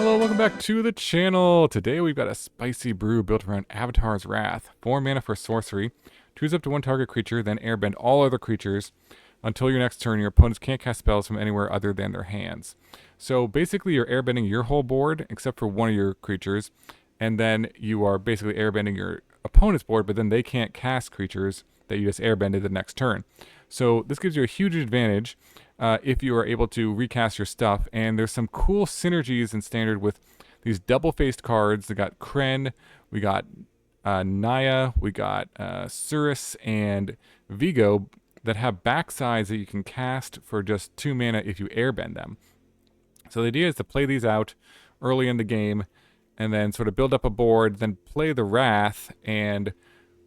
Hello, welcome back to the channel. Today we've got a spicy brew built around Avatar's Wrath. 4 mana for sorcery. Choose up to one target creature, then airbend all other creatures. Until your next turn, your opponents can't cast spells from anywhere other than their hands. So basically you're airbending your whole board, except for one of your creatures. And then you are basically airbending your opponent's board, but then they can't cast creatures that you just airbended the next turn. So this gives you a huge advantage if you are able to recast your stuff. And there's some cool synergies in Standard with these double-faced cards. We got Cren, we got Naya, we got Surris, and Viggo that have backsides that you can cast for just 2 mana if you airbend them. So the idea is to play these out early in the game and then sort of build up a board, then play the Wrath and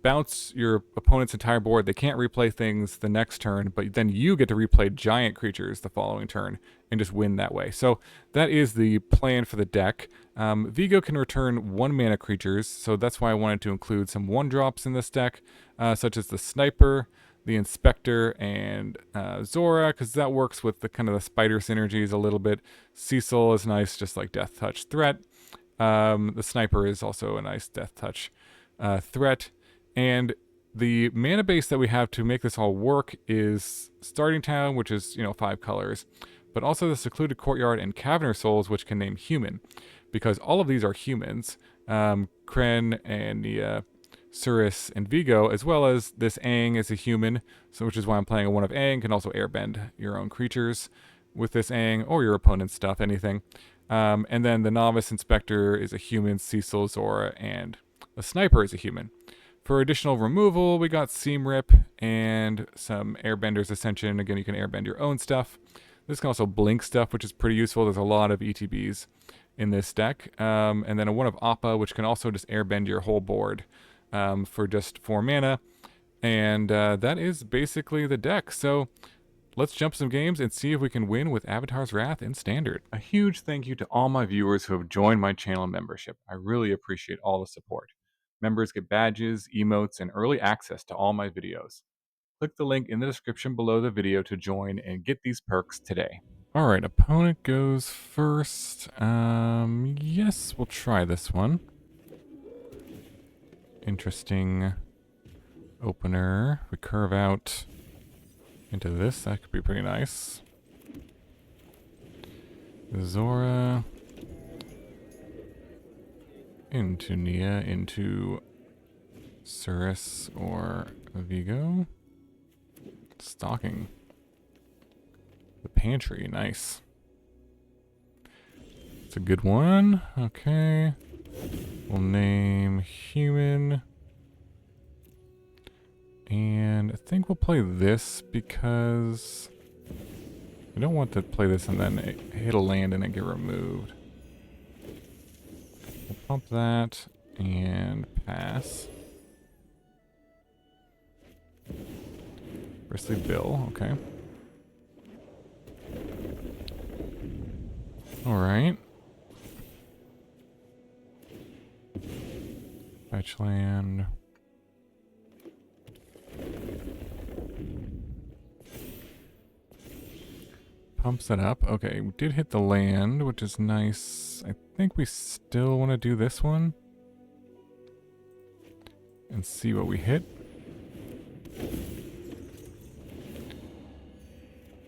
bounce your opponent's entire board. They can't replay things the next turn, but then you get to replay giant creatures the following turn and just win that way. So that is the plan for the deck. Viggo can return 1 mana creatures, so that's why I wanted to include some 1-drops in this deck, such as the Sniper, the Inspector, and Zora, because that works with the kind of the spider synergies a little bit. Cecil is nice, just like Death Touch threat. The Sniper is also a nice Death Touch threat. And the mana base that we have to make this all work is Starting Town, which is, 5 colors, but also the Secluded Courtyard and Cavern of Souls, which can name human, because all of these are humans. Cren and the Surris and Viggo, as well as this Aang is a human, so which is why I'm playing a one of Aang. Can also airbend your own creatures with this Aang, or your opponent's stuff, anything. And then the Novice Inspector is a human, Cecil, Zora, and the Sniper is a human. For additional removal, we got Seam Rip and some Airbender's Ascension. Again, you can airbend your own stuff. This can also blink stuff, which is pretty useful. There's a lot of ETBs in this deck. And then a one of Appa, which can also just airbend your whole board for just 4 mana. And that is basically the deck. So let's jump some games and see if we can win with Avatar's Wrath in Standard. A huge thank you to all my viewers who have joined my channel membership. I really appreciate all the support. Members get badges, emotes, and early access to all my videos. Click the link in the description below the video to join and get these perks today. Alright, opponent goes first. Yes, we'll try this one. Interesting opener. We curve out into this. That could be pretty nice. Zora. Into Nia, into Surris or Viggo. Stalking the pantry, nice. It's a good one. Okay. We'll name human. And I think we'll play this because we don't want to play this and then hit a land and it get removed. We'll pump that and pass. Bristly Bill, okay. Alright. Fetch land. Pumps it up. Okay, we did hit the land, which is nice. I think we still want to do this one. And see what we hit.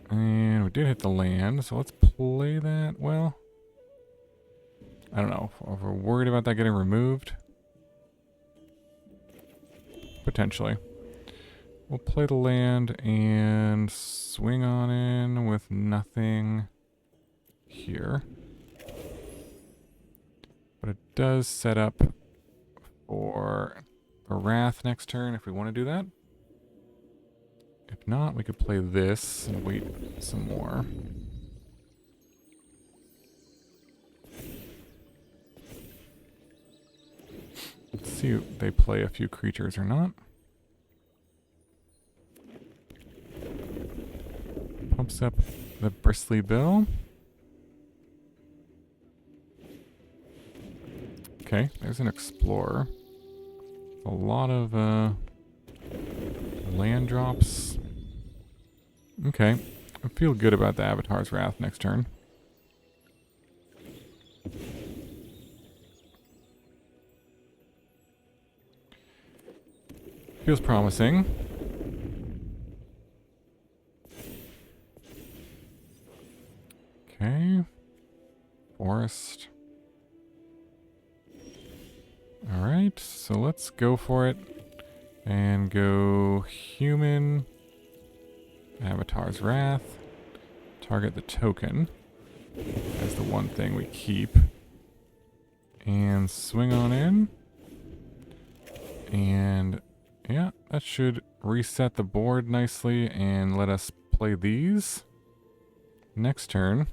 And we did hit the land, so let's play that. Well, I don't know if we're worried about that getting removed. Potentially. We'll play the land and swing on in with nothing here. But it does set up for a Wrath next turn if we want to do that. If not, we could play this and wait some more. Let's see if they play a few creatures or not. Pumps up the Bristly Bill. Okay, there's an Explorer. A lot of land drops. Okay, I feel good about the Avatar's Wrath next turn. Feels promising. Okay. Forest. Alright, so let's go for it. And go human. Avatar's Wrath. Target the token. As the one thing we keep. And swing on in. And yeah, that should reset the board nicely and let us play these. Next turn.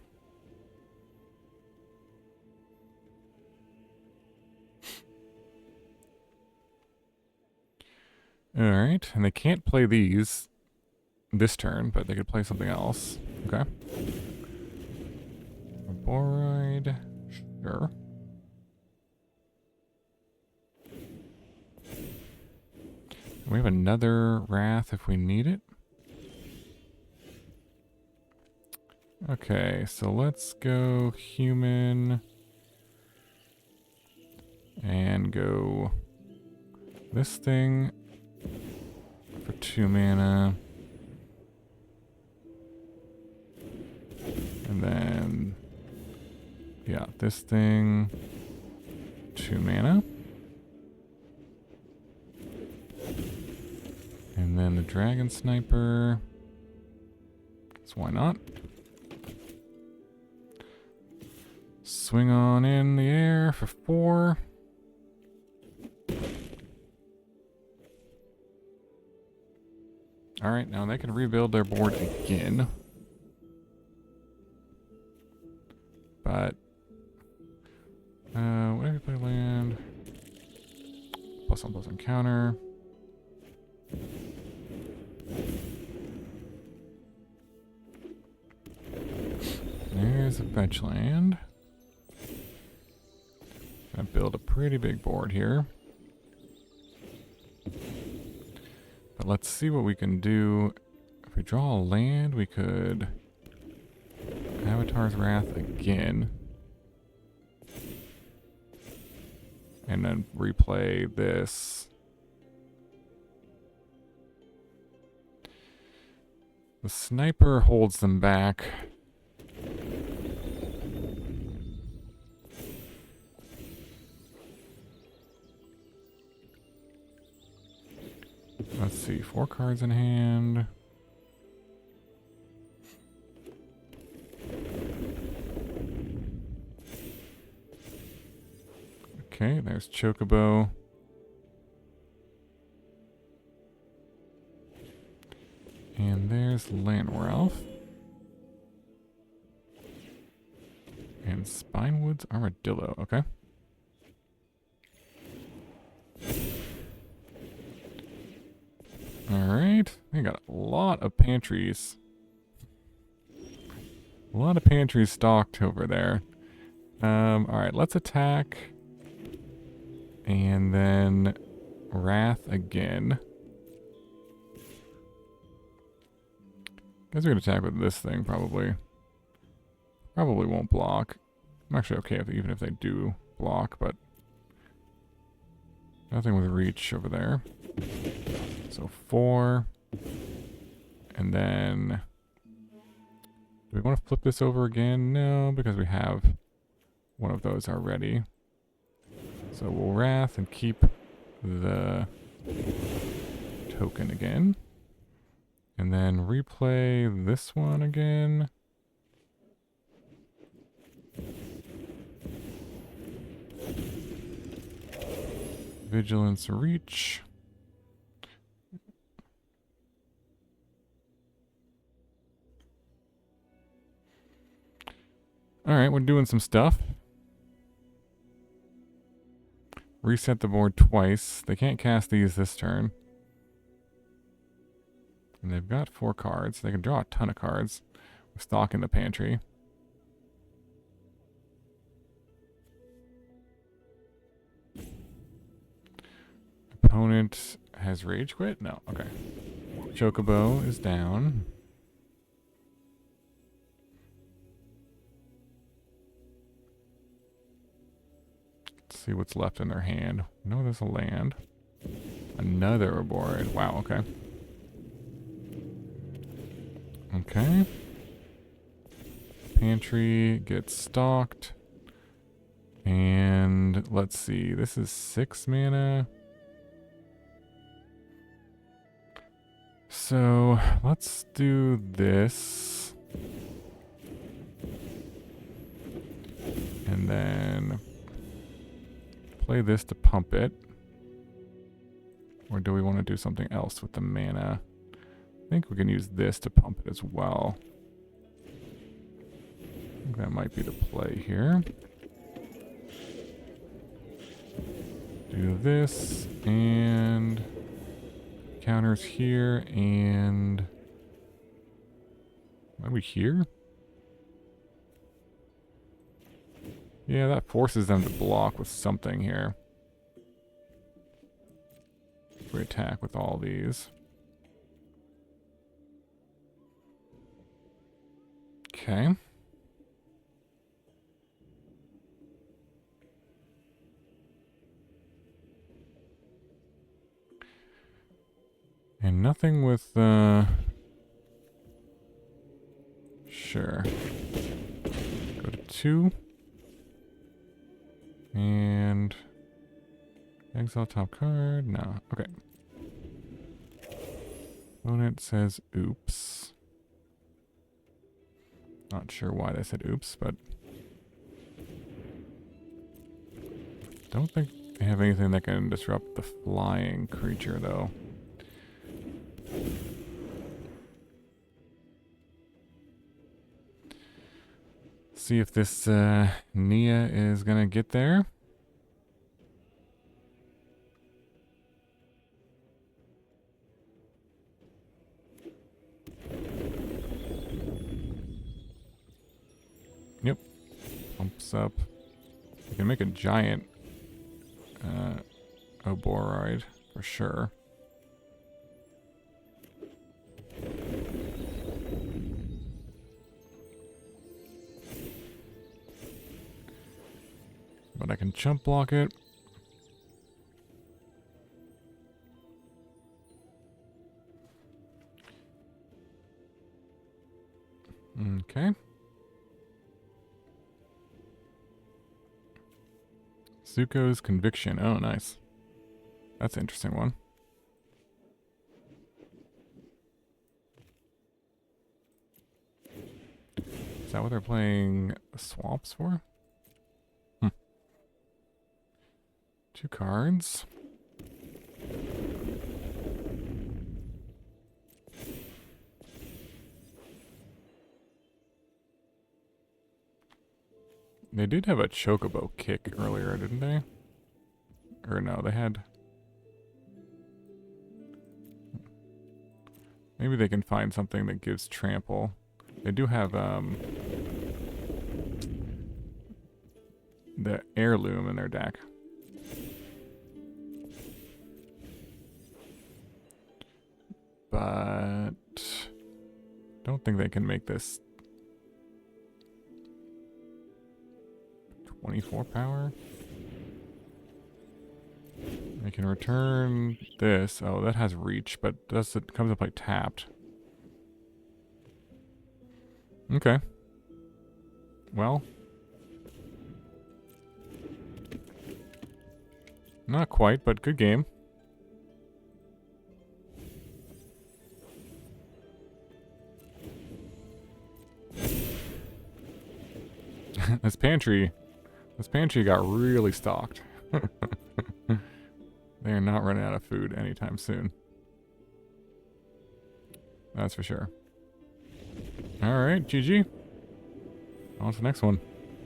Alright, and they can't play these this turn, but they could play something else. Okay. Boroid. Sure. We have another Wrath if we need it. Okay, so let's go human. And go this thing for 2 mana. And then, yeah, this thing, 2 mana. And then the Dragon Sniper. So why not? Swing on in the air for 4. Alright, now they can rebuild their board again. But, whatever you play land. +1/+1 counter. There's a fetch land. Gonna build a pretty big board here. But let's see what we can do. If we draw a land, we could Avatar's Wrath again. And then replay this. The sniper holds them back. Let's see, 4 cards in hand. Okay, there's Chocobo. And there's Landralph. And Spinewood's Armadillo, okay. Alright, they got a lot of pantries. A lot of pantries stocked over there. Alright, let's attack. And then Wrath again. Guess we can attack with this thing, probably. Probably won't block. I'm actually okay with it, even if they do block, but nothing with reach over there. So 4. And then do we want to flip this over again? No, because we have one of those already. So we'll Wrath and keep the token again. And then replay this one again. Vigilance reach. Alright, we're doing some stuff. Reset the board twice. They can't cast these this turn. And they've got 4 cards. They can draw a ton of cards. We're stocking the pantry. Opponent has rage quit? No, okay. Chocobo is down. Let's see what's left in their hand. No, there's a land. Another Arboroid. Wow, okay. Okay. Pantry gets stocked. And let's see. This is 6 mana. So let's do this. And then play this to pump it. Or do we want to do something else with the mana? I think we can use this to pump it as well. I think that might be the play here. Do this and counters here and are we here? Yeah, that forces them to block with something here. If we attack with all these. Okay. And nothing with, sure. Go to 2. And exile top card. No. Okay. Opponent says oops. Not sure why they said oops, but don't think they have anything that can disrupt the flying creature though. See if this Nia is gonna get there. Yep. Pumps up. You can make a giant Arboroid for sure. But I can chump block it. Okay. Zuko's Conviction. Oh, nice. That's an interesting one. Is that what they're playing swamps for? 2 cards. They did have a chocobo kick earlier, didn't they? Or no, they had... Maybe they can find something that gives trample. They do have the heirloom in their deck. But don't think they can make this 24 power. They can return this. Oh, that has reach, but it comes up like tapped. Okay. Well. Not quite, but good game. This pantry got really stocked. They are not running out of food anytime soon. That's for sure. Alright, GG. On to the next one.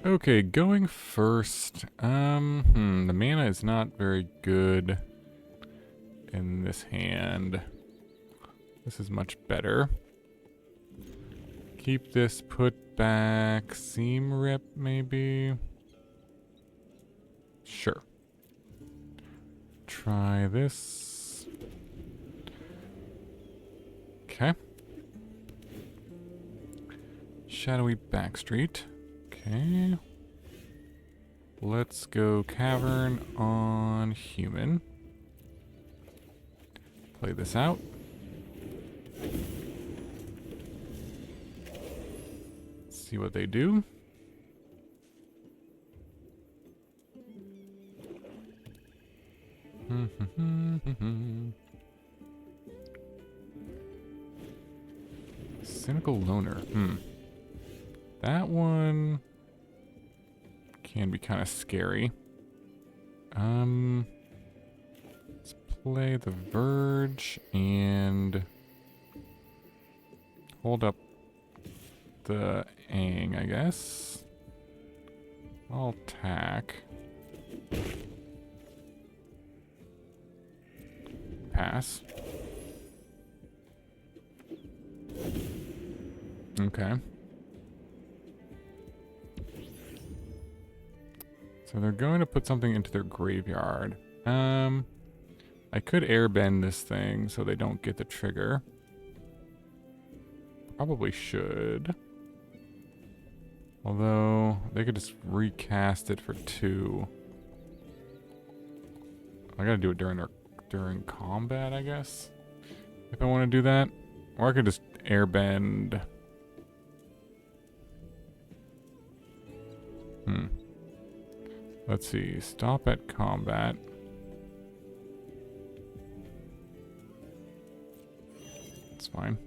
Okay, going first. The mana is not very good in this hand. This is much better. Keep this, put back Seam Rip, maybe. Sure. Try this. Okay. Shadowy Backstreet. Okay. Let's go Cavern on Human. Play this out. See what they do. Cynical Loner. That one can be kind of scary. Let's play the Verge and hold up the Aang, I guess. I'll attack. Pass. Okay. So they're going to put something into their graveyard. I could airbend this thing so they don't get the trigger. Probably should. Although, they could just recast it for 2. I gotta do it during combat, I guess. If I want to do that. Or I could just airbend. Let's see. Stop at combat. That's fine.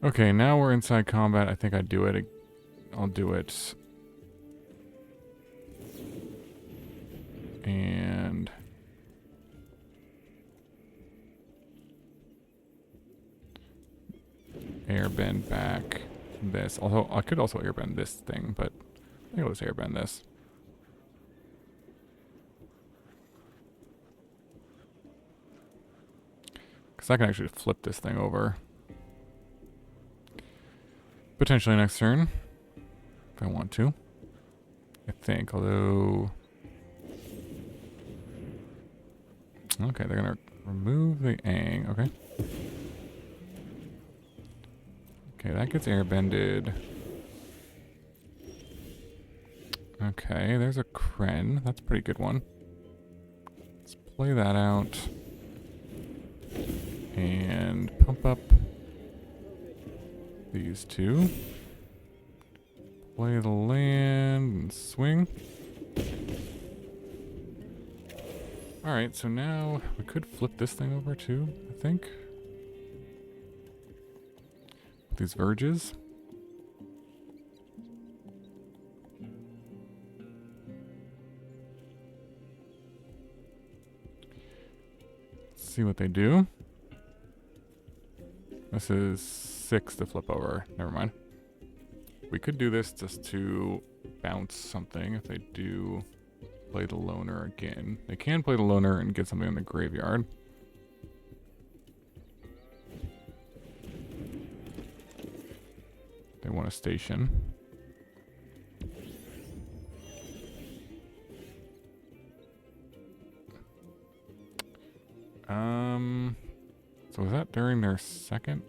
Okay, now we're inside combat. I think I'd do it. I'll do it. And airbend back this. Although I could also airbend this thing, but I think I'll just airbend this. Because I can actually flip this thing over. Potentially next turn. If I want to. I think, although... Okay, they're gonna remove the Aang. Okay. Okay, that gets airbended. Okay, there's a Cren. That's a pretty good one. Let's play that out. And pump up these 2. Play the land and swing. Alright, so now we could flip this thing over too, I think. With these verges. Let's see what they do. This is 6 to flip over. Never mind. We could do this just to bounce something if they do play the loner again. They can play the loner and get something in the graveyard. They want a station. So was that during their second?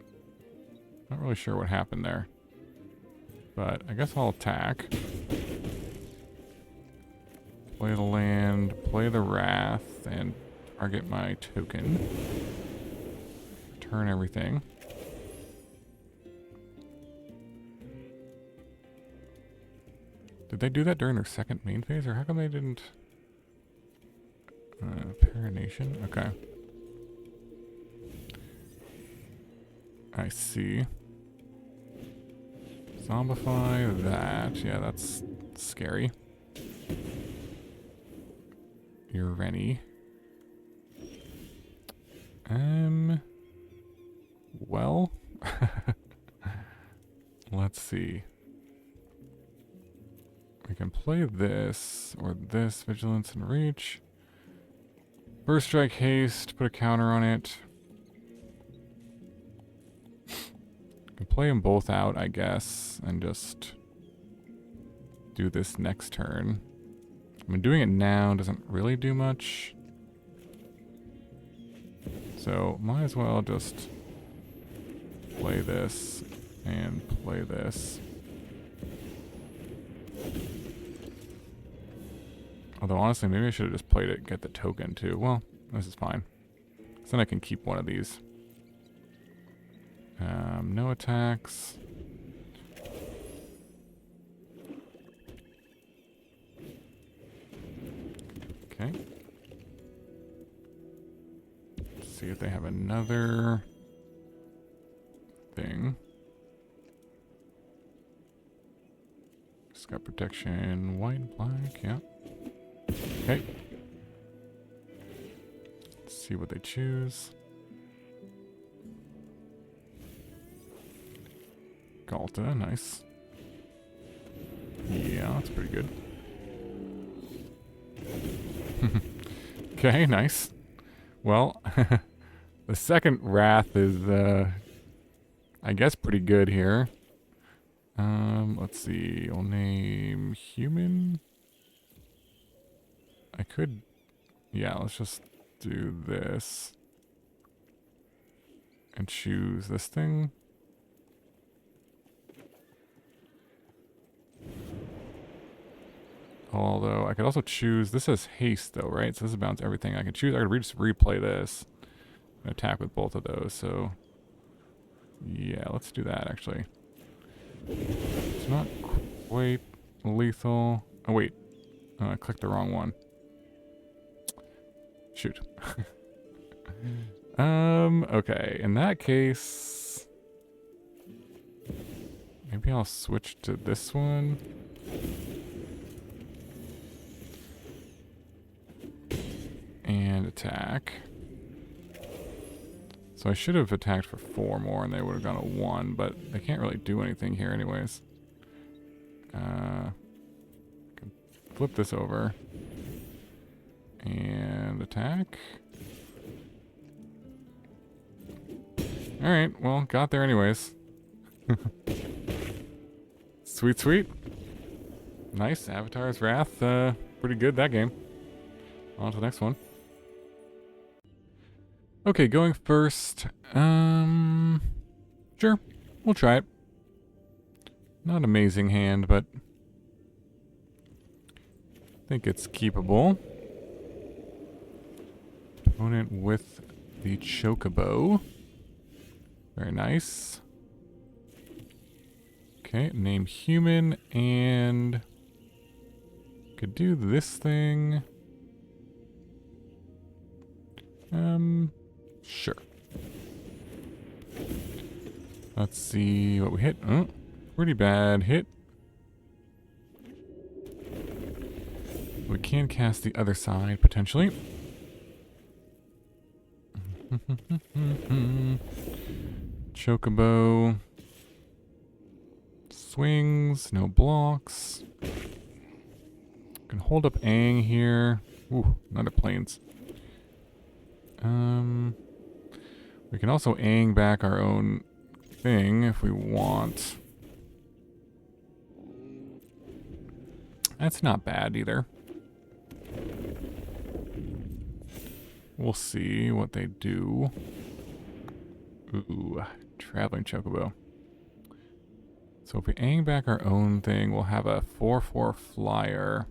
Not really sure what happened there. But I guess I'll attack. Play the land, play the wrath, and target my token. Return everything. Did they do that during their second main phase, or how come they didn't? Parination? Okay. I see. Zombify that. Yeah, that's scary. You're Rennie. Well. Let's see. We can play this, or this, Vigilance and Reach. First Strike Haste, put a counter on it. Can play them both out, I guess, and just do this next turn. I mean, doing it now doesn't really do much. So, might as well just play this and play this. Although, honestly, maybe I should have just played it and get the token, too. Well, this is fine. So then I can keep one of these. No attacks. Okay. Let's see if they have another thing. Got protection, white and black, yeah. Okay. Let's see what they choose. Galta, nice. Yeah, that's pretty good. Okay, nice. Well, the second Wrath is, I guess, pretty good here. Let's see. I'll name human. I could, yeah, let's just do this. And choose this thing. Although, I could also choose, this says haste though, right? So this is bounce everything. I could choose, I could just replay this. And attack with both of those, so. Yeah, let's do that actually. It's not quite lethal. Oh, wait. I clicked the wrong one. Shoot. Okay. In that case, maybe I'll switch to this one. And attack. So I should have attacked for 4 more and they would have gone to 1, but they can't really do anything here anyways. I can flip this over. And attack. Alright, well, got there anyways. Sweet, sweet. Nice, Avatar's Wrath. Pretty good, that game. On to the next one. Okay, going first. Sure, we'll try it. Not an amazing hand, but I think it's keepable. Opponent with the Chocobo. Very nice. Okay, name human, and could do this thing. Sure. Let's see what we hit. Oh, pretty bad hit. We can cast the other side, potentially. Chocobo. Swings, no blocks. Can hold up Aang here. Ooh, another planes. We can also Aang back our own thing if we want. That's not bad either. We'll see what they do. Ooh, traveling Chocobo. So if we Aang back our own thing, we'll have a 4/4 flyer.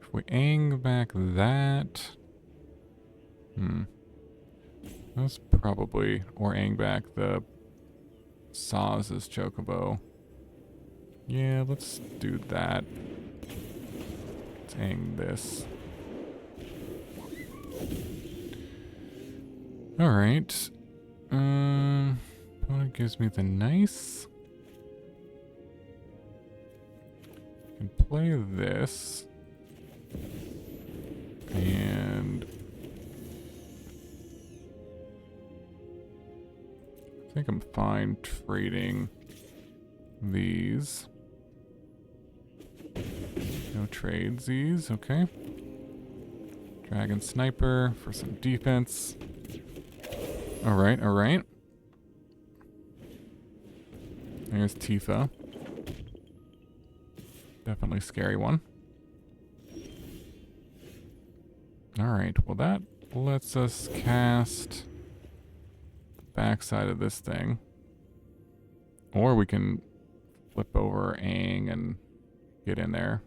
If we Aang back that... That's probably... Or Aang back the Saz's Chocobo. Yeah, let's do that. Let's Aang this. Alright. Opponent gives me the nice. I can play this. And I think I'm fine trading these. No trades these, okay. Dragon Sniper for some defense. Alright, alright. There's Tifa. Definitely scary one. Alright, well that lets us cast the backside of this thing. Or we can flip over Aang and get in there.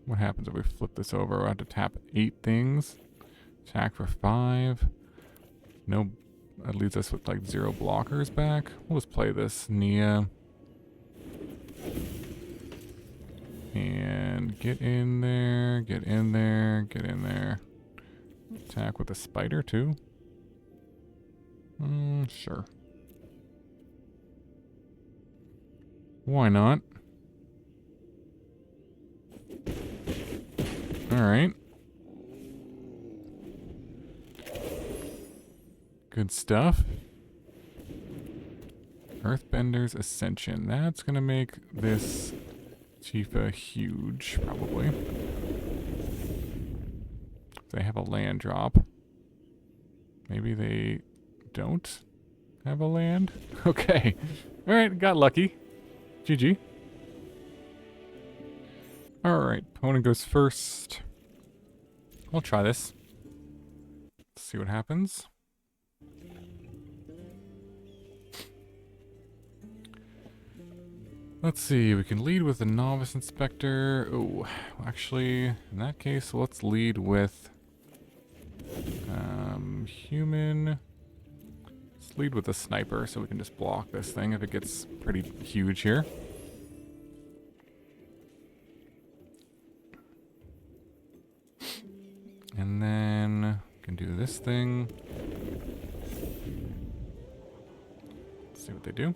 What happens if we flip this over? We'll have to tap 8 things. Attack for 5. No, that leaves us with like 0 blockers back. We'll just play this Nia. And get in there, get in there, get in there. Attack with a spider too. Sure. Why not? Alright. Good stuff. Earthbender's Ascension. That's gonna make this Chifa huge, probably. They have a land drop. Maybe they don't have a land? Okay. Alright, got lucky. GG. Alright, opponent goes first. I'll try this. Let's see what happens. Let's see, we can lead with the Novice Inspector. Oh, actually, in that case, let's lead with human. Let's lead with the sniper so we can just block this thing if it gets pretty huge here. And then we can do this thing. Let's see what they do.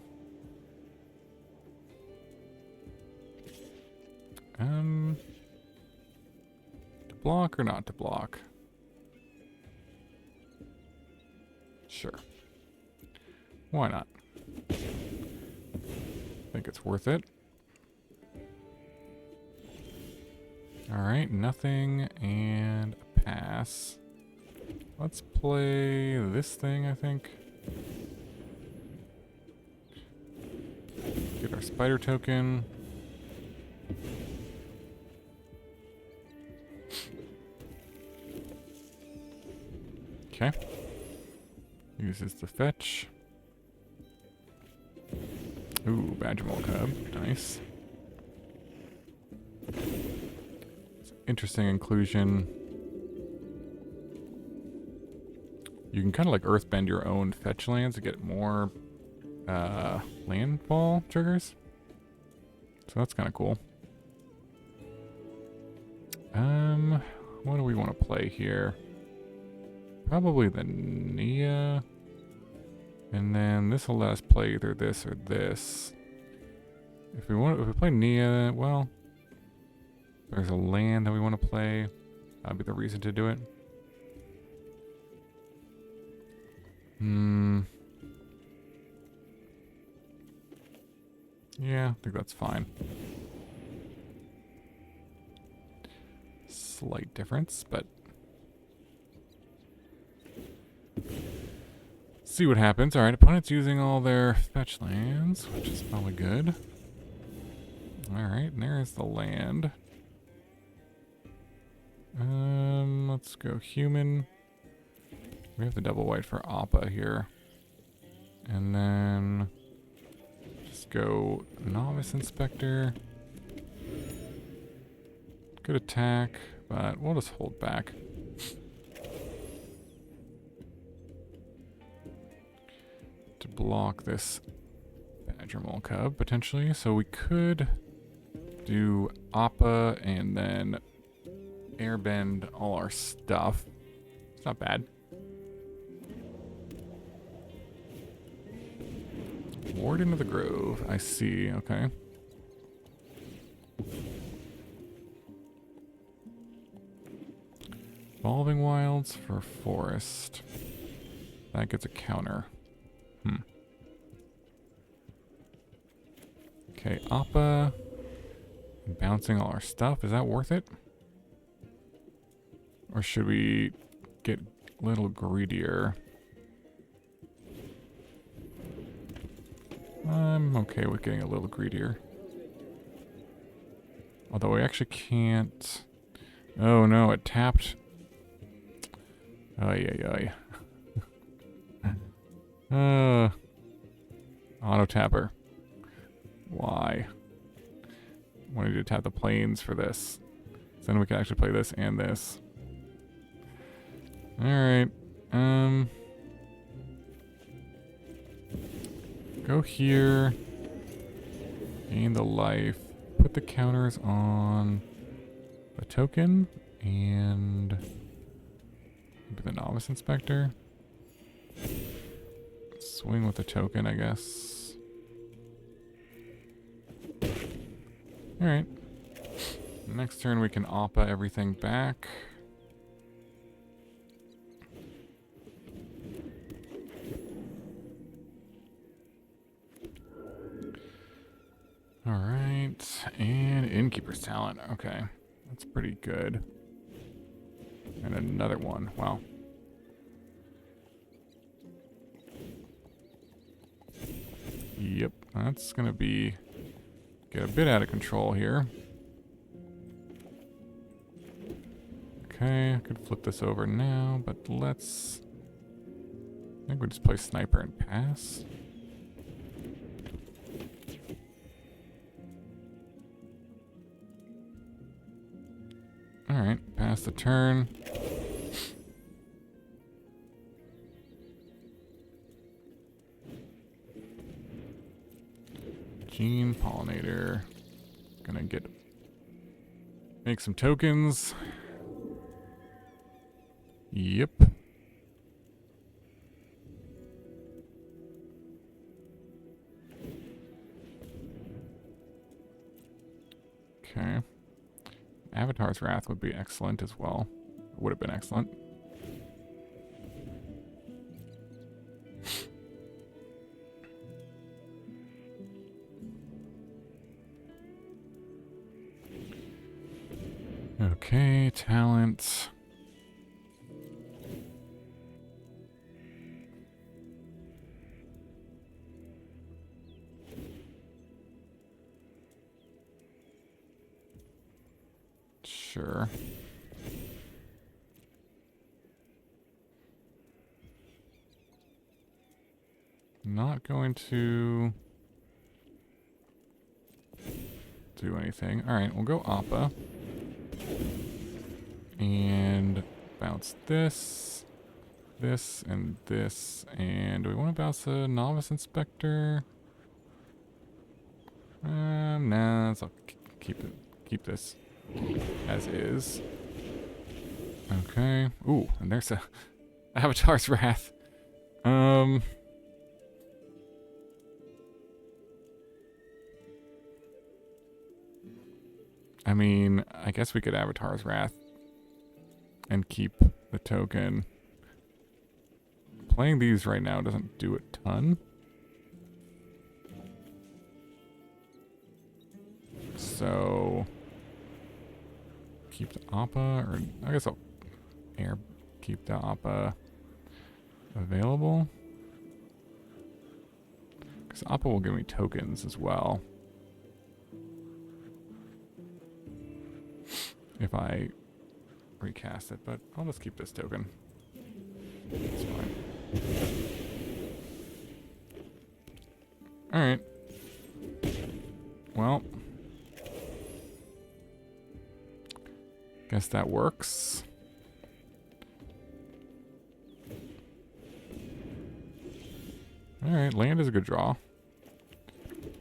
To block or not to block? Sure. Why not? I think it's worth it. Alright, nothing and a pass. Let's play this thing, I think. Get our spider token. Okay. Uses the fetch. Ooh, Badgermole Cub. Nice. It's an interesting inclusion. You can kind of like earthbend your own fetch lands to get more landfall triggers. So that's kind of cool. What do we want to play here? Probably the Nia. And then this will let us play either this or this. If we play Nia, well, there's a land that we want to play. That'd be the reason to do it. Yeah, I think that's fine. Slight difference, but see what happens. Alright, opponent's using all their fetch lands, which is probably good. Alright, and there's the land. Let's go human. We have the double white for Appa here. And then just go Novice Inspector. Good attack, but we'll just hold back. To block this Badgermole Cub, potentially. So we could do Appa and then airbend all our stuff. It's not bad. Warden of the Grove. I see. Okay. Evolving Wilds for Forest. That gets a counter. Okay, Appa. Bouncing all our stuff. Is that worth it? Or should we get a little greedier? I'm okay with getting a little greedier. Although we actually can't... Oh no, it tapped... Ay. Auto tapper. Why? wanted you to tap the planes for this. So then we can actually play this and this. Alright. Go here. Gain the life. Put the counters on the token and maybe the Novice Inspector. Swing with the token, I guess. Alright. Next turn we can Appa everything back. Alright, and Innkeeper's Talent. Okay, that's pretty good. And another one. Wow. Yep, that's gonna be... get a bit out of control here. Okay, I could flip this over now, but let's... I think we just play Sniper and pass. Alright, pass the turn. Gene Pollinator. Gonna make some tokens. Yep. Okay. Avatar's Wrath would be excellent as well. Would have been excellent. Okay, talent. Sure. Not going to do anything. Alright, we'll go Appa. And bounce this, and this. And do we want to bounce the Novice Inspector? Nah, so I'll keep this as is. Okay. Ooh, and there's a Avatar's Wrath. I mean, I guess we could Avatar's Wrath and keep the token. Playing these right now doesn't do a ton. So keep the Appa, or I guess I'll keep the Appa available. Because Appa will give me tokens as well. If I recast it, but I'll just keep this token. It's fine. Alright. Well. Guess that works. Alright, land is a good draw.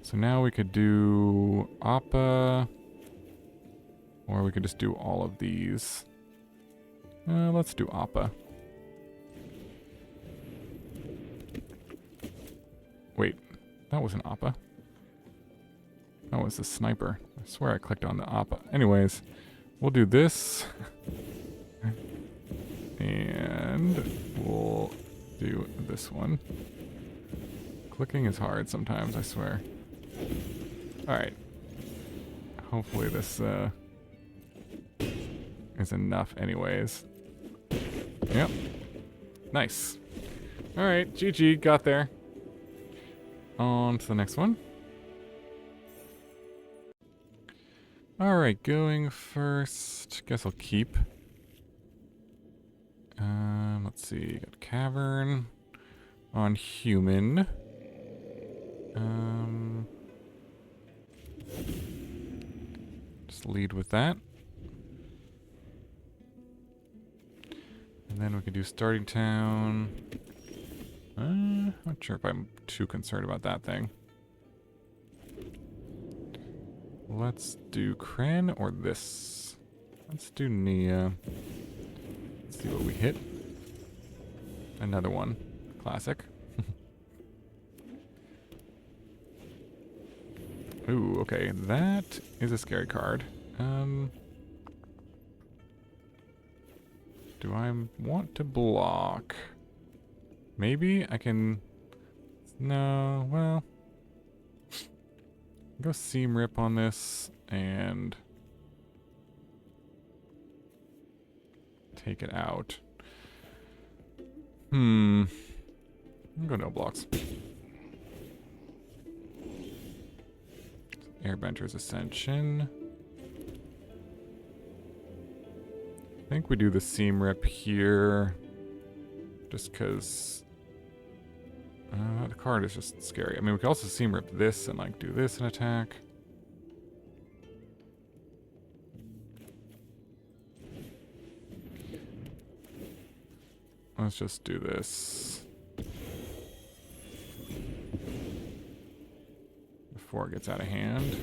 So now we could do Appa. Or we could just do all of these. Let's do Appa. Wait, that wasn't Appa. That was the sniper. I swear I clicked on the Appa. Anyways, we'll do this. And we'll do this one. Clicking is hard sometimes, I swear. Alright. Hopefully this is enough anyways. Yep. Nice. Alright, GG, got there. On to the next one. Alright, going first. Guess I'll keep. Let's see. Got Cavern on human. Just lead with that. And then we could do starting town. Not sure if I'm too concerned about that thing. Let's do Cren or this. Let's do Nia. Let's see what we hit. Another one. Classic. Ooh, okay. That is a scary card. Do I want to block? Maybe I can... No, well... Go Seam Rip on this and... take it out. I'm go no blocks. Airbender's Ascension. I think we do the Seam Rip here. Just because... the card is just scary. I mean, we could also Seam Rip this and, like, do this and attack. Let's just do this. Before it gets out of hand.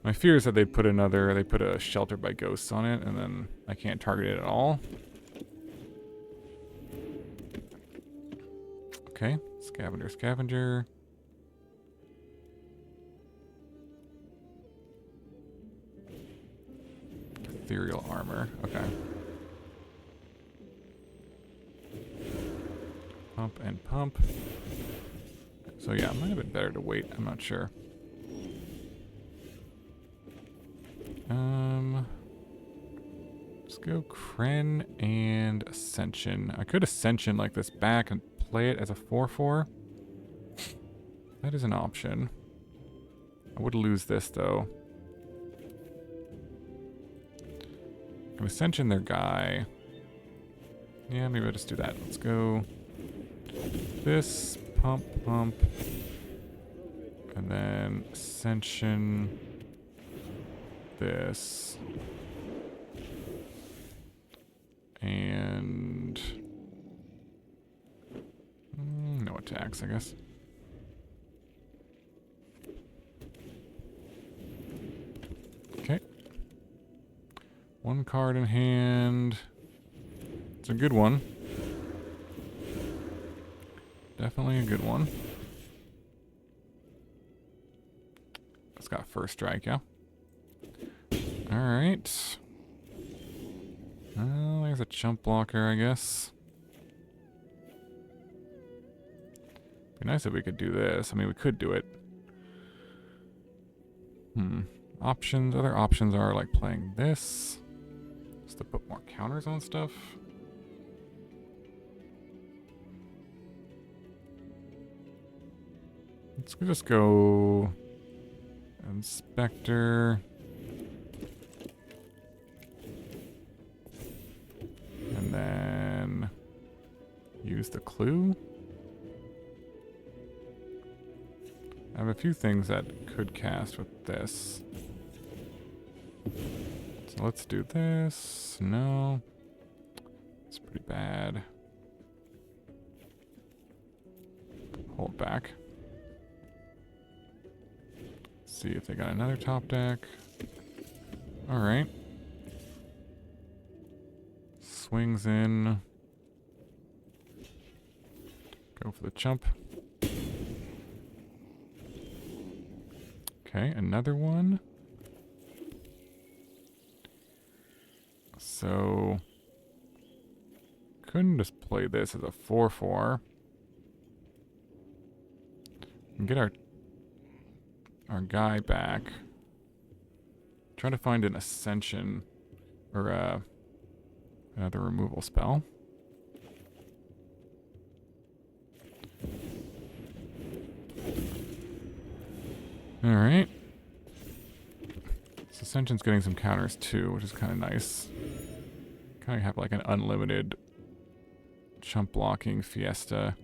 My fear is that they put a Shelter by Ghosts on it, and then I can't target it at all. Okay, Scavenger. Ethereal Armor, okay. Pump and pump. So yeah, it might have been better to wait, I'm not sure. Let's go Cren and Ascension. I could Ascension like this back and play it as a 4/4. That is an option. I would lose this though. I'm Ascension their guy. Yeah, maybe I'll just do that. Let's go this, pump, and then Ascension this. And no attacks, I guess. Okay. One card in hand. It's a good one. Definitely a good one. It's got first strike, yeah. Alright. There's a chump blocker, I guess. Be nice if we could do this. I mean, we could do it. Options. Other options are like playing this. Just to put more counters on stuff. Let's just go Inspector. And then use the clue. I have a few things that could cast with this. So let's do this. No. It's pretty bad. Hold back. See if they got another top deck. Alright. Swings in. Go for the chump. Okay, another one. So couldn't just play this as a 4/4. And get our guy back. Try to find an Ascension or another removal spell. Alright. So Ascension's getting some counters too, which is kind of nice. Kind of have like an unlimited chump blocking fiesta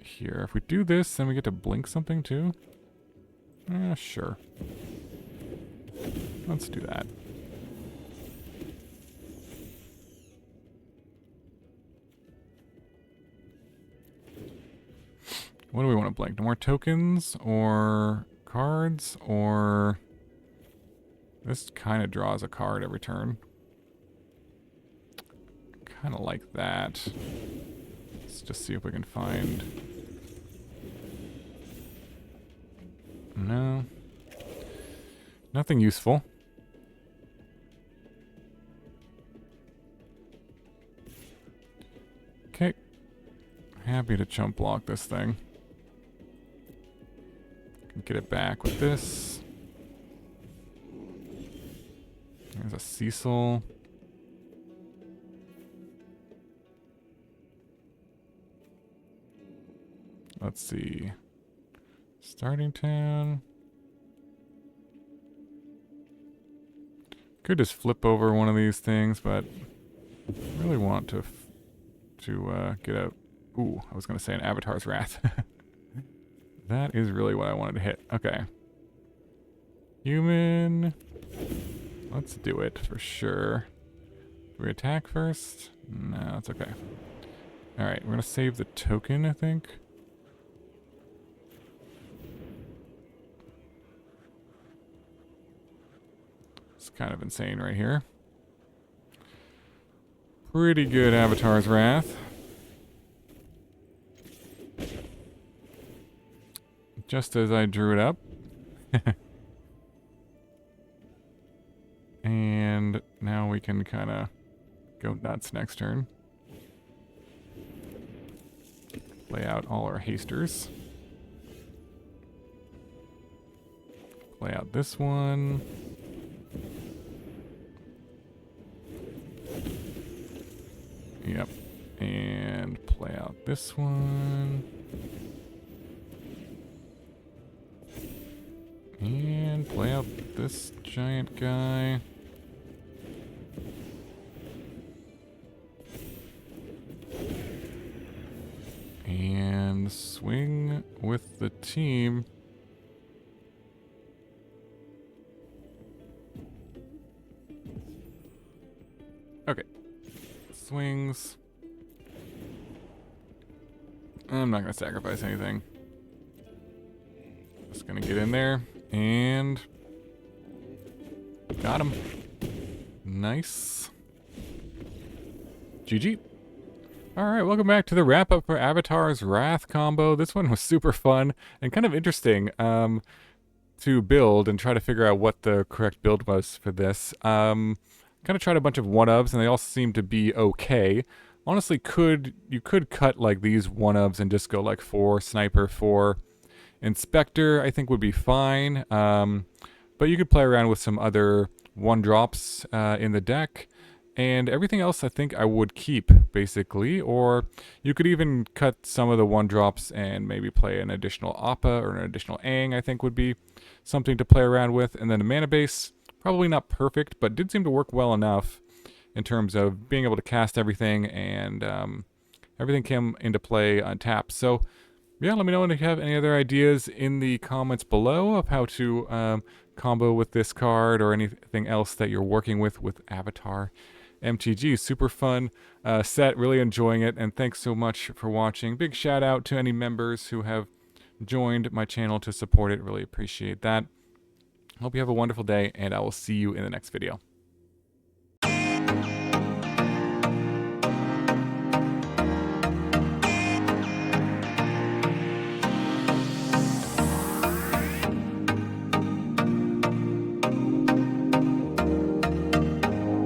here. If we do this, then we get to blink something too. Sure. Let's do that. What do we want to blank? No more tokens or cards, or this kind of draws a card every turn. Kind of like that. Let's just see if we can find... No. Nothing useful. Okay. Happy to chump block this thing. Can get it back with this. There's a Cecil. Let's see. Starting town. Could just flip over one of these things, but I really want to get a... Ooh, I was going to say an Avatar's Wrath. That is really what I wanted to hit. Okay. Human. Let's do it for sure. Do we attack first? No, it's okay. Alright, we're going to save the token, I think. It's kind of insane right here. Pretty good Avatar's Wrath. Just as I drew it up. And now we can kind of go nuts next turn. Play out all our hasters. Play out this one. Yep. And play out this one. And play out this giant guy. And swing with the team. Okay. Swings. I'm not going to sacrifice anything. Just going to get in there. And got him. Nice. GG. Alright, welcome back to the wrap-up for Avatar's Wrath combo. This one was super fun and kind of interesting to build and try to figure out what the correct build was for this. Kind of tried a bunch of one-ofs and they all seem to be okay. Honestly, you could cut like these one-ofs and just go like 4 Sniper, 4 Inspector, I think would be fine. But you could play around with some other 1-drops in the deck. And everything else I think I would keep, basically. Or you could even cut some of the 1-drops and maybe play an additional Appa or an additional Aang, I think would be something to play around with. And then the mana base, probably not perfect, but did seem to work well enough in terms of being able to cast everything. And everything came into play on tap. So yeah, let me know if you have any other ideas in the comments below of how to combo with this card or anything else that you're working with Avatar MTG. Super fun set, really enjoying it, and thanks so much for watching. Big shout out to any members who have joined my channel to support it. Really appreciate that. Hope you have a wonderful day, and I will see you in the next video.